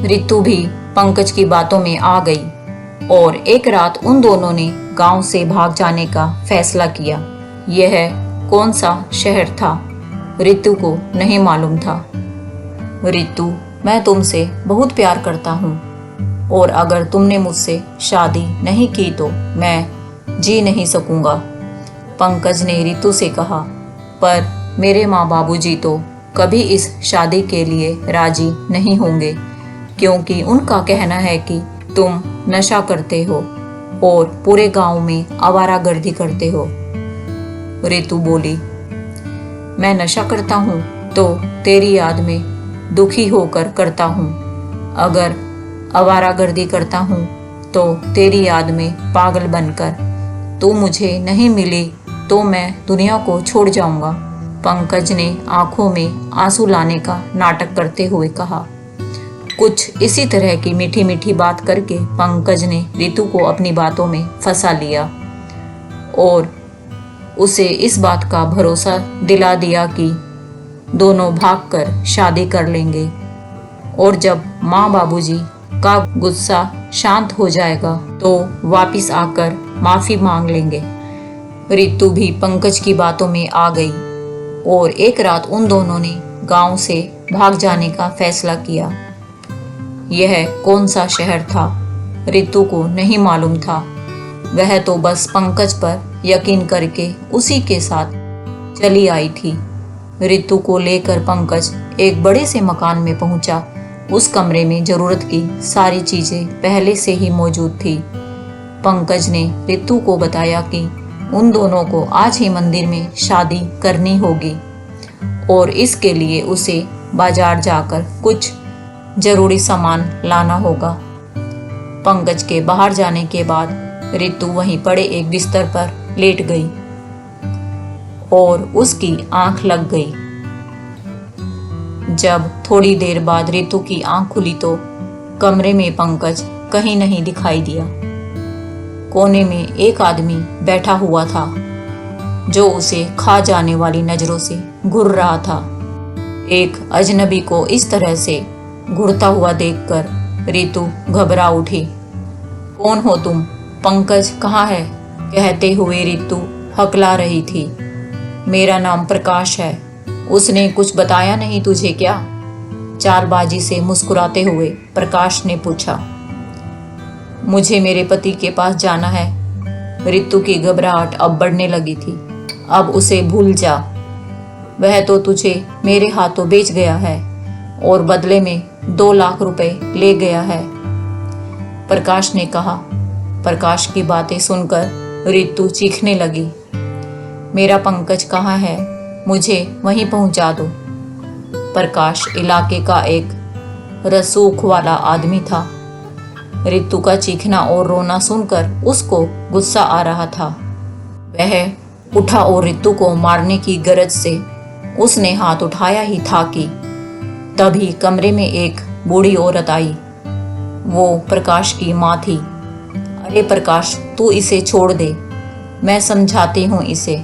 रितु भी पंकज की बातों में आ गई और एक रात उन दोनों ने गांव से भाग जाने का फैसला किया। यह कौन सा शहर था, रितु को नहीं मालूम था। रितु, मैं तुमसे बहुत प्यार करता हूँ और अगर तुमने मुझसे शादी नहीं की तो मैं जी नहीं सकूंगा, पंकज ने रितु से कहा। पर मेरे माँ बाबूजी तो कभी इस शादी के लिए राजी नहीं होंगे, क्योंकि उनका कहना है कि तुम नशा करते हो और पूरे गांव में आवारागर्दी करते हो। रितु बोली, मैं नशा करता हूँ तो तेरी याद में दुखी होकर करता हूँ। अगर आवारागर्दी करता हूँ तो तेरी याद में पागल बनकर। तू मुझे नहीं मिली तो मैं दुनिया को छोड़ जाऊंगा, पंकज ने आंखों में आंसू लाने का नाटक करते हुए कहा। कुछ इसी तरह की मीठी मीठी बात करके पंकज ने रितु को अपनी बातों में फंसा लिया और उसे इस बात का भरोसा दिला दिया कि दोनों भागकर शादी कर लेंगे और जब माँ बाबूजी का गुस्सा शांत हो जाएगा तो वापिस आकर माफी मांग लेंगे। रितु भी पंकज की बातों में आ गई और एक रात उन दोनों ने गांव से भाग जाने का फैसला किया। यह कौन सा शहर था, रितु को नहीं मालूम था। वह तो बस पंकज पर यकीन करके उसी के साथ चली आई थी। रितु को लेकर पंकज एक बड़े से मकान में पहुंचा। उस कमरे में जरूरत की सारी चीजें पहले से ही मौजूद थी। पंकज ने रितु को बताया कि उन दोनों को आज ही मंदिर में शादी करनी होगी और इसके लिए उसे बाजार जाकर कुछ जरूरी सामान लाना होगा। पंकज के बाहर जाने के बाद रितु वहीं पड़े एक बिस्तर पर लेट गई और उसकी आंख लग गई। जब थोड़ी देर बाद रितु की आंख खुली तो कमरे में पंकज कहीं नहीं दिखाई दिया। कोने में एक आदमी बैठा हुआ था जो उसे खा जाने वाली नजरों से घूर रहा था। एक अजनबी को इस तरह से घूरता हुआ देखकर रितु घबरा उठी। कौन हो तुम? पंकज कहाँ है? कहते हुए रितु हकला रही थी। मेरा नाम प्रकाश है। उसने कुछ बताया नहीं तुझे क्या? चालबाजी से मुस्कुराते हुए प्रकाश ने पूछा। मुझे मेरे पति के पास जाना है। रितु की घबराहट अब बढ़ने लगी थी। अब उसे भूल जा। वह तो तुझे मेरे हाथों बेच गया है और बदले में 2 लाख रुपए ले गया है, प्रकाश ने कहा। प्रकाश की बातें सुनकर रितु चीखने लगी। मेरा पंकज कहाँ है? मुझे वहीं पहुंचा दो। प्रकाश इलाके का एक रसूख वाला आदमी था। रितु का चीखना और रोना सुनकर उसको गुस्सा आ रहा था। वह उठा और रितु को मारने की गरज से उसने हाथ उठाया ही था कि तभी कमरे में एक बूढ़ी औरत आई। वो प्रकाश की माँ थी। अरे प्रकाश, तू इसे छोड़ दे, मैं समझाती हूँ इसे।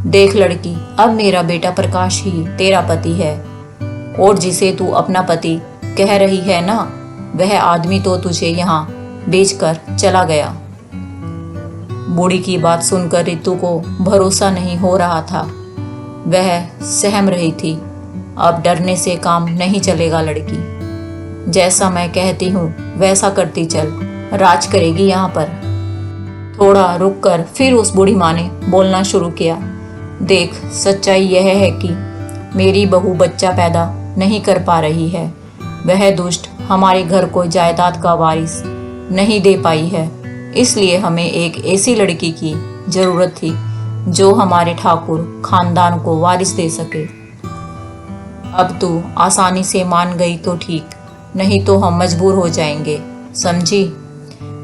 देख लड़की, अब मेरा बेटा प्रकाश ही तेरा पति है और जिसे तू अपना पति कह रही है ना, वह आदमी तो तुझे यहाँ बेचकर चला गया। बूढ़ी की बात सुनकर रितु को भरोसा नहीं हो रहा था। वह सहम रही थी। अब डरने से काम नहीं चलेगा लड़की। जैसा मैं कहती हूँ वैसा करती चल, राज करेगी यहाँ पर। थोड़ा रुककर फिर उस बूढ़ी माँ ने बोलना शुरू किया। देख, सच्चाई यह है कि मेरी बहू बच्चा पैदा नहीं कर पा रही है। वह दुष्ट हमारे घर को जायदाद का वारिस नहीं दे पाई है, इसलिए हमें एक ऐसी लड़की की जरूरत थी जो हमारे ठाकुर खानदान को वारिस दे सके। अब तू आसानी से मान गई तो ठीक, नहीं तो हम मजबूर हो जाएंगे, समझी?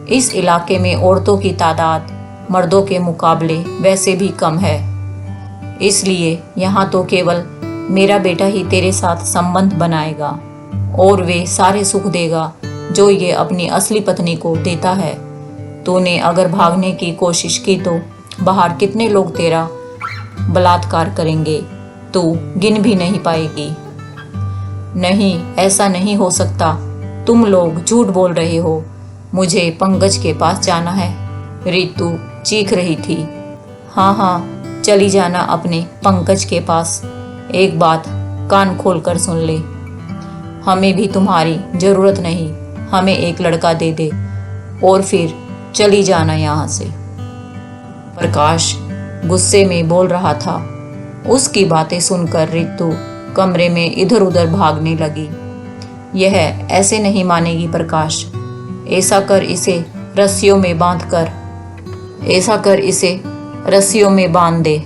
इस इलाके में औरतों की तादाद मर्दों के मुकाबले वैसे भी कम है, इसलिए यहाँ तो केवल मेरा बेटा ही तेरे साथ संबंध बनाएगा और वे सारे सुख देगा जो ये अपनी असली पत्नी को देता है। तूने अगर भागने की कोशिश की तो बाहर कितने लोग तेरा बलात्कार करेंगे, तू गिन भी नहीं पाएगी। नहीं, ऐसा नहीं हो सकता। तुम लोग झूठ बोल रहे हो। मुझे पंकज के पास जाना है, रितु चीख रही थी। हाँ हाँ, चली जाना अपने पंकज के पास। एक बात कान खोलकर सुन ले, हमें भी तुम्हारी जरूरत नहीं। हमें एक लड़का दे दे और फिर चली जाना यहाँ से। प्रकाश गुस्से में बोल रहा था। उसकी बातें सुनकर रितु कमरे में इधर उधर भागने लगी। यह ऐसे नहीं मानेगी प्रकाश। ऐसा कर इसे रस्सियों में बांध दे।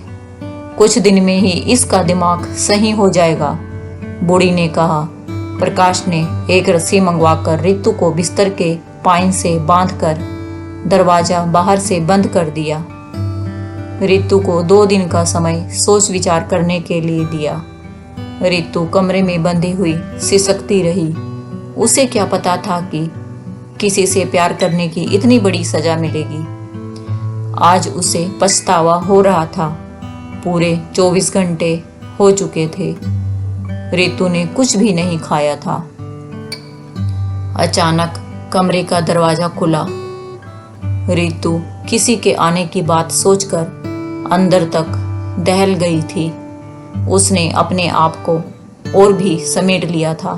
कुछ दिन में ही इसका दिमाग सही हो जाएगा, बूढ़ी ने कहा। प्रकाश ने एक रस्सी मंगवाकर रितु को बिस्तर के पाइन से बांधकर दरवाजा बाहर से बंद कर दिया। रितु को 2 दिन का समय सोच विचार करने के लिए दिया। रितु कमरे में बंधी हुई सिसकती रही। उसे क्या पता था कि किसी से प्यार करने की इतनी बड़ी सजा मिलेगी। आज उसे पछतावा हो रहा था। पूरे 24 घंटे हो चुके थे। रितु ने कुछ भी नहीं खाया था। अचानक कमरे का दरवाजा खुला। रितु किसी के आने की बात सोचकर अंदर तक दहल गई थी। उसने अपने आप को और भी समेट लिया था।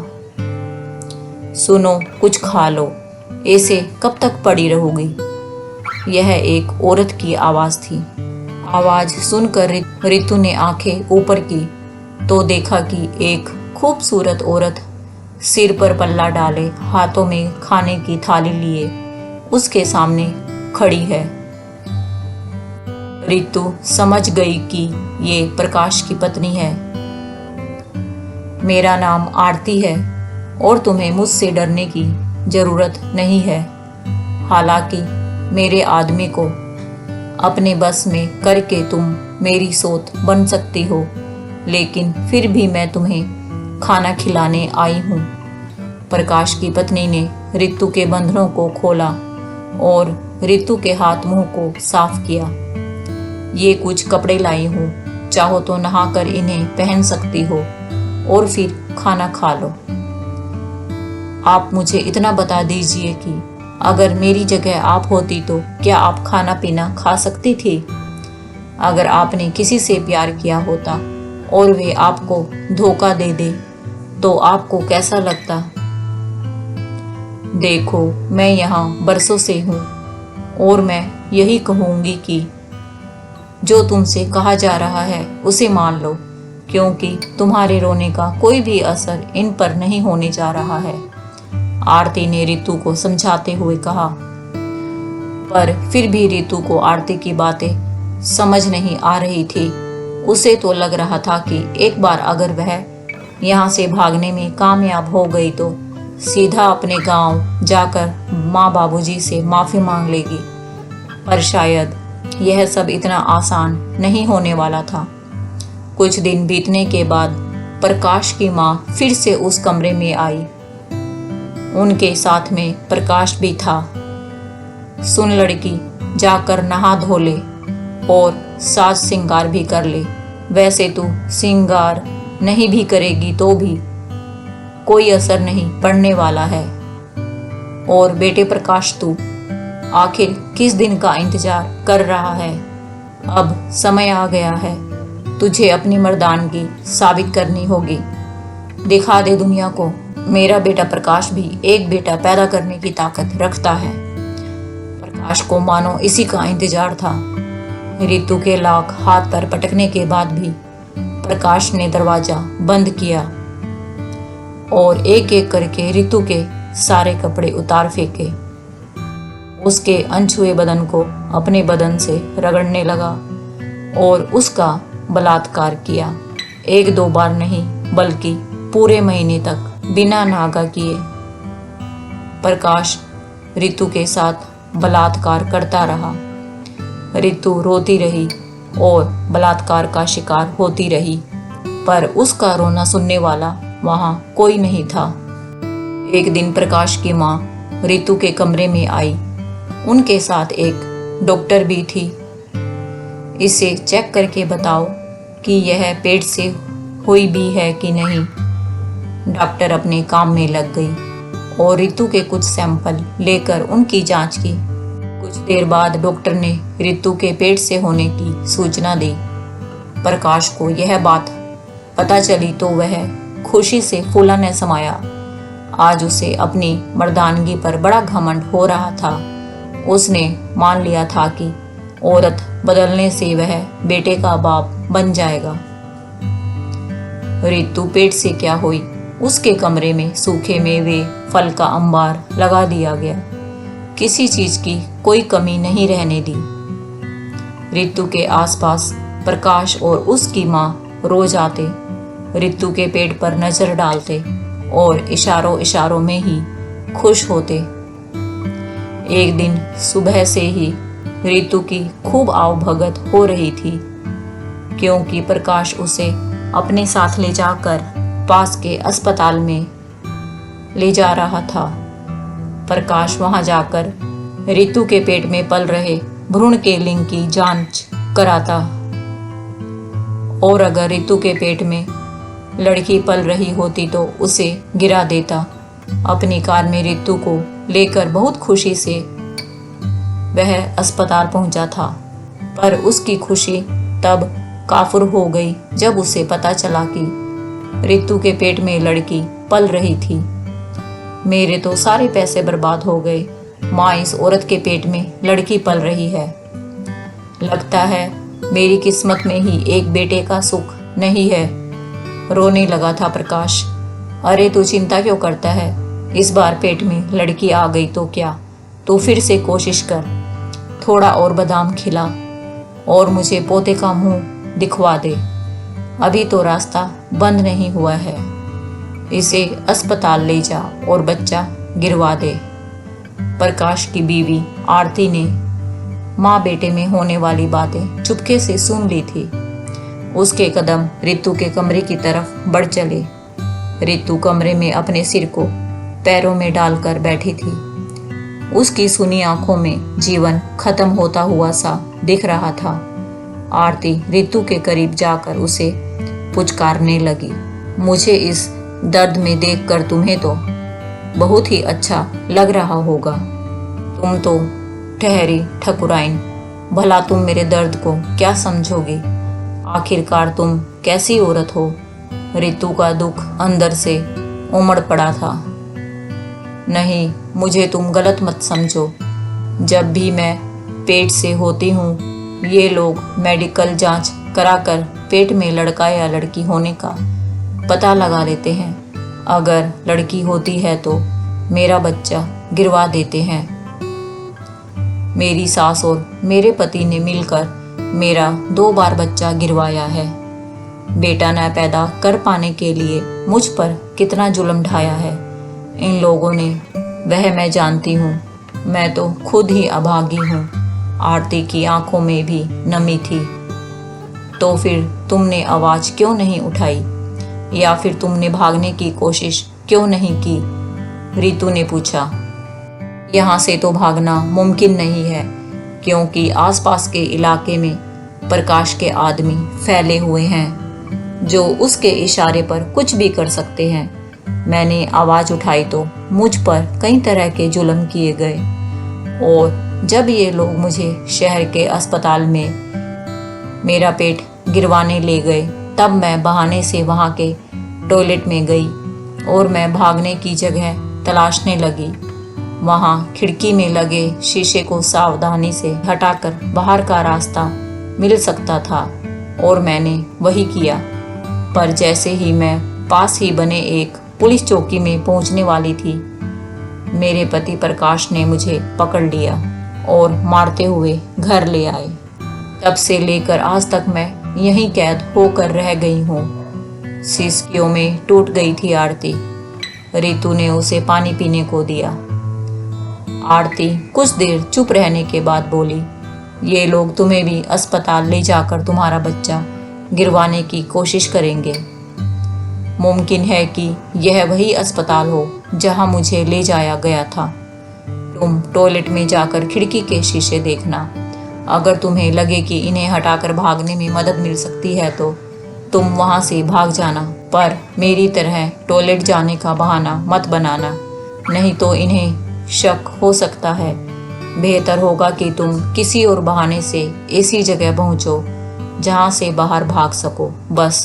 सुनो, कुछ खा लो, ऐसे कब तक पड़ी रहोगी? यह एक औरत की आवाज थी। आवाज सुनकर रितु ने आंखें ऊपर की तो देखा कि एक खूबसूरत औरत सिर पर पल्ला डाले, हाथों में खाने की थाली लिए उसके सामने खड़ी है। रितु समझ गई कि ये प्रकाश की पत्नी है। मेरा नाम आरती है और तुम्हें मुझसे डरने की जरूरत नहीं है। हालांकि मेरे आदमी को अपने बस में करके तुम मेरी सौत बन सकती हो, लेकिन फिर भी मैं तुम्हें खाना खिलाने आई हूँ। प्रकाश की पत्नी ने रितु के बंधनों को खोला और रितु के हाथ मुंह को साफ किया। ये कुछ कपड़े लाई हूँ, चाहो तो नहाकर इन्हें पहन सकती हो और फिर खाना खा लो। आप मुझे इतना बता दीजिए कि अगर मेरी जगह आप होती तो क्या आप खाना पीना खा सकती थी? अगर आपने किसी से प्यार किया होता और वे आपको धोखा दे दे तो आपको कैसा लगता? देखो, मैं यहाँ बरसों से हूँ और मैं यही कहूँगी कि जो तुमसे कहा जा रहा है उसे मान लो, क्योंकि तुम्हारे रोने का कोई भी असर इन पर नहीं होने जा रहा है। आरती ने रितु को समझाते हुए कहा। पर फिर भी रितु को आरती की बातें समझ नहीं आ रही थी। उसे तो लग रहा था कि एक बार अगर वह यहाँ से भागने में कामयाब हो गई तो सीधा अपने गांव जाकर माँ बाबूजी से माफी मांग लेगी। पर शायद यह सब इतना आसान नहीं होने वाला था। कुछ दिन बीतने के बाद प्रकाश की माँ फिर से उस कमरे में आई। उनके साथ में प्रकाश भी था। सुन लड़की, जाकर नहा धो ले और साज श्रृंगार भी कर ले। वैसे तू श्रृंगार नहीं भी करेगी तो भी कोई असर नहीं पड़ने वाला है। और बेटे प्रकाश, तू आखिर किस दिन का इंतजार कर रहा है? अब समय आ गया है, तुझे अपनी मर्दानगी साबित करनी होगी। दिखा दे दुनिया को, मेरा बेटा प्रकाश भी एक बेटा पैदा करने की ताकत रखता है। प्रकाश को मानो इसी का इंतजार था। रितु के लाख हाथ पर पटकने के बाद भी प्रकाश ने दरवाजा बंद किया और एक एक करके रितु के सारे कपड़े उतार फेंके। उसके अनछुए बदन को अपने बदन से रगड़ने लगा और उसका बलात्कार किया। 1-2 बार नहीं बल्कि पूरे महीने तक बिना नागा किए प्रकाश रितु के साथ बलात्कार करता रहा। रितु रोती रही और बलात्कार का शिकार होती रही, पर उसका रोना सुनने वाला वहां कोई नहीं था। एक दिन प्रकाश की माँ रितु के कमरे में आई। उनके साथ एक डॉक्टर भी थी। इसे चेक करके बताओ कि यह पेट से हुई भी है कि नहीं। डॉक्टर अपने काम में लग गई और रितु के कुछ सैंपल लेकर उनकी जांच की। कुछ देर बाद डॉक्टर ने रितु के पेट से होने की सूचना दी। प्रकाश को यह बात पता चली तो वह खुशी से फूला न समाया। आज उसे अपनी मर्दानगी पर बड़ा घमंड हो रहा था। उसने मान लिया था कि औरत बदलने से वह बेटे का बाप बन जाएगा। रितु पेट से क्या हुई, उसके कमरे में सूखे मेवे फल का अंबार लगा दिया गया। किसी चीज की कोई कमी नहीं रहने दी। रितु के आसपास प्रकाश और उसकी माँ रोज आते, रितु के पेट पर नजर डालते और इशारों इशारों में ही खुश होते। एक दिन सुबह से ही रितु की खूब आवभगत हो रही थी, क्योंकि प्रकाश उसे अपने साथ ले जाकर पास के अस्पताल में ले जा रहा था। प्रकाश वहां जाकर रितु के पेट में पल रहे भ्रूण के लिंग की जांच कराता और अगर रितु के पेट में लड़की पल रही होती तो उसे गिरा देता। अपनी कार में रितु को लेकर बहुत खुशी से वह अस्पताल पहुंचा था, पर उसकी खुशी तब काफुर हो गई जब उसे पता चला कि रितु के पेट में लड़की पल रही थी। मेरे तो सारे पैसे बर्बाद हो गए। माँ इस औरत के पेट में लड़की पल रही है। लगता है मेरी किस्मत में ही एक बेटे का सुख नहीं है। रोने लगा था प्रकाश। अरे तू चिंता क्यों करता है? इस बार पेट में लड़की आ गई तो क्या, तू फिर से कोशिश कर। थोड़ा और बादाम खिला और मुझे पोते का मुंह दिखवा दे। अभी तो रास्ता बंद नहीं हुआ है। इसे अस्पताल ले जा और बच्चा गिरवा दे। प्रकाश की बीवी आरती ने माँ बेटे में होने वाली बातें चुपके से सुन ली थी। उसके कदम रितु के कमरे की तरफ बढ़ चले। रितु कमरे में अपने सिर को पैरों में डालकर बैठी थी। उसकी सुनी आंखों में जीवन खत्म होता हुआ सा दिख रहा था। आरती रितु के करीब जाकर उसे पुचकारने लगी। मुझे इस दर्द में देखकर तुम्हें तो बहुत ही अच्छा लग रहा होगा। तुम तो ठहरी ठकुराइन, भला तुम मेरे दर्द को क्या समझोगी? आखिरकार तुम कैसी औरत हो? रितु का दुख अंदर से उमड़ पड़ा था। नहीं, मुझे तुम गलत मत समझो। जब भी मैं पेट से होती हूँ, ये लोग मेडिकल जांच कराकर पेट में लड़का या लड़की होने का पता लगा लेते हैं। अगर लड़की होती है तो मेरा बच्चा गिरवा देते हैं। मेरी सास और मेरे पति ने मिलकर मेरा 2 बार बच्चा गिरवाया है। बेटा न पैदा कर पाने के लिए मुझ पर कितना जुल्म ढाया है इन लोगों ने, वह मैं जानती हूँ। मैं तो खुद ही अभागी हूँ। आरती की आंखों में भी नमी थी। तो फिर तुमने आवाज क्यों नहीं उठाई, या फिर तुमने भागने की कोशिश क्यों नहीं की? रितु ने पूछा। यहाँ से तो भागना मुमकिन नहीं है, क्योंकि आसपास के इलाके में प्रकाश के आदमी फैले हुए हैं जो उसके इशारे पर कुछ भी कर सकते हैं। मैंने आवाज उठाई तो मुझ पर कई तरह के जुल्म किए गए, और जब ये लोग मुझे शहर के अस्पताल में मेरा पेट गिरवाने ले गए, तब मैं बहाने से वहाँ के टॉयलेट में गई और मैं भागने की जगह तलाशने लगी। वहाँ खिड़की में लगे शीशे को सावधानी से हटाकर बाहर का रास्ता मिल सकता था, और मैंने वही किया। पर जैसे ही मैं पास ही बने एक पुलिस चौकी में पहुंचने वाली थी, मेरे पति प्रकाश ने मुझे पकड़ लिया और मारते हुए घर ले आए। तब से लेकर आज तक मैं यहीं कैद होकर रह गई हूँ। सिसकियों में टूट गई थी आरती। रितु ने उसे पानी पीने को दिया। आरती कुछ देर चुप रहने के बाद बोली, ये लोग तुम्हें भी अस्पताल ले जाकर तुम्हारा बच्चा गिरवाने की कोशिश करेंगे। मुमकिन है कि यह वही अस्पताल हो जहां मुझे ले जाया गया था। तुम टॉयलेट में जाकर खिड़की के शीशे देखना। अगर तुम्हें लगे कि इन्हें हटाकर भागने में मदद मिल सकती है तो तुम वहां से भाग जाना। पर मेरी तरह टॉयलेट जाने का बहाना मत बनाना, नहीं तो इन्हें शक हो सकता है। बेहतर होगा कि तुम किसी और बहाने से ऐसी जगह पहुंचो जहां से बाहर भाग सको। बस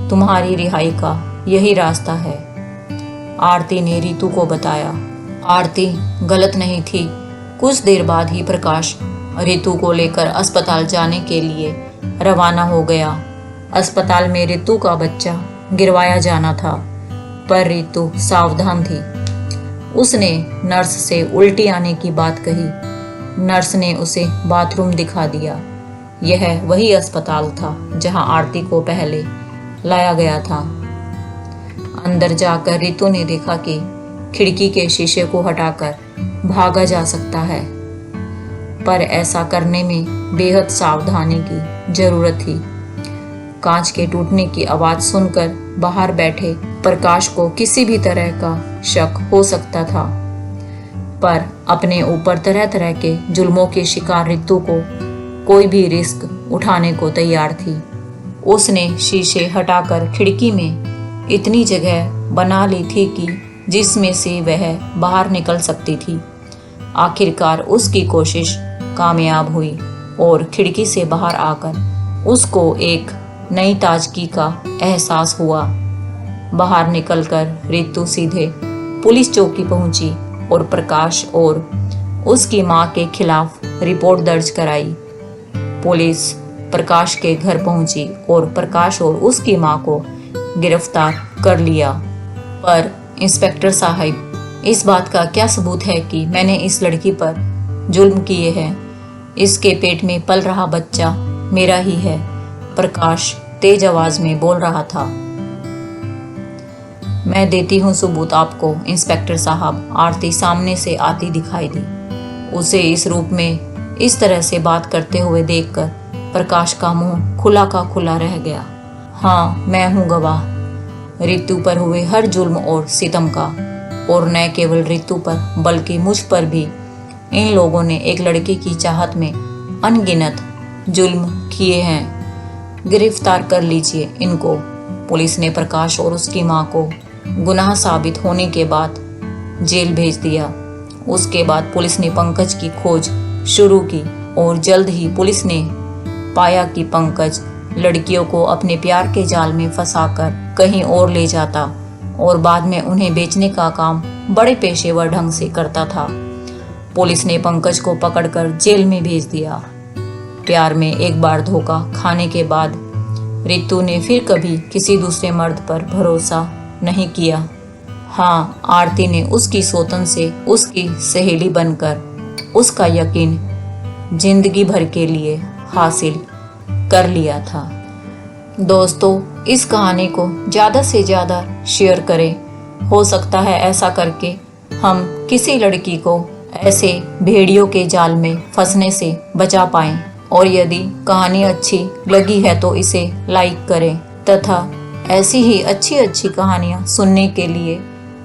तुम्हारी रिहाई का यही रास्ता है। आरती ने रितु को बताया। आरती गलत नहीं थी। कुछ देर बाद ही प्रकाश रितु को लेकर अस्पताल जाने के लिए रवाना हो गया। अस्पताल में रितु का बच्चा गिरवाया जाना था, पर रितु सावधान थी। उसने नर्स से उल्टी आने की बात कही। नर्स ने उसे बाथरूम दिखा दिया। यह वही अस्पताल था जहां आरती को पहले लाया गया था। अंदर जाकर रितु ने देखा कि खिड़की के शीशे को हटाकर भागा जा सकता है, पर ऐसा करने में बेहद सावधानी की जरूरत थी। कांच के टूटने की आवाज सुनकर बाहर बैठे प्रकाश को किसी भी तरह का शक हो सकता था, पर अपने ऊपर तरह तरह के जुल्मों के शिकार रितु को कोई भी रिस्क उठाने को तैयार थी। उसने शीशे हटाकर खिड़की में इतनी जगह बना ली थी कि जिसमें से वह बाहर निकल सकती थी। आखिरकार उसकी कोशिश कामयाब हुई और खिड़की से बाहर आकर उसको एक नई ताजगी का एहसास हुआ। बाहर निकलकर रितु सीधे पुलिस चौकी पहुंची और प्रकाश और उसकी मां के खिलाफ रिपोर्ट दर्ज कराई। पुलिस प्रकाश के घर पहुंची और प्रकाश और उसकी मां को गिरफ्तार कर लिया। पर इंस्पेक्टर साहब, इस बात का क्या सबूत है कि मैंने इस लड़की पर जुल्म किए हैं? इसके पेट में पल रहा बच्चा मेरा ही है, प्रकाश तेज आवाज में बोल रहा था। मैं देती हूँ सबूत आपको इंस्पेक्टर साहब। आरती सामने से आती दिखाई दी। उसे इस रूप में इस तरह से बात करते हुए देखकर प्रकाश का मुंह खुला का खुला रह गया। हाँ, मैं हूँ गवाह रितु पर हुए हर जुल्म और सितम का, और न केवल रितु पर बल्कि मुझ पर भी इन लोगों ने एक लड़की की चाहत में अनगिनत जुल्म किए हैं। गिरफ्तार कर लीजिए इनको। पुलिस ने प्रकाश और उसकी मां को गुनाह साबित होने के बाद जेल भेज दिया। उसके बाद पुलिस ने पंकज की खोज शुरू की और जल्द ही पुलिस ने पाया कि पंकज लड़कियों को अपने प्यार के जाल में फंसाकर कहीं और ले जाता और बाद में उन्हें बेचने का काम बड़े पेशेवर ढंग से करता था। पुलिस ने पंकज को पकड़कर जेल में भेज दिया। प्यार में एक बार धोखा खाने के बाद रितु ने फिर कभी किसी दूसरे मर्द पर भरोसा नहीं किया। हाँ, आरती ने उसकी सौतन से उसकी सहेली बनकर उसका यकीन जिंदगी भर के लिए हासिल कर लिया था। दोस्तों, इस कहानी को ज़्यादा से ज़्यादा शेयर करें। हो सकता है ऐसा करके हम किसी लड़की को ऐसे भेड़ियों के जाल में फंसने से बचा पाएं। और यदि कहानी अच्छी लगी है तो इसे लाइक करें तथा ऐसी ही अच्छी अच्छी कहानियाँ सुनने के लिए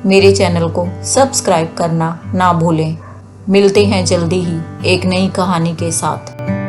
मेरे चैनल को सब्सक्राइब करना ना भूलें। मिलते हैं जल्दी ही एक नई कहानी के साथ।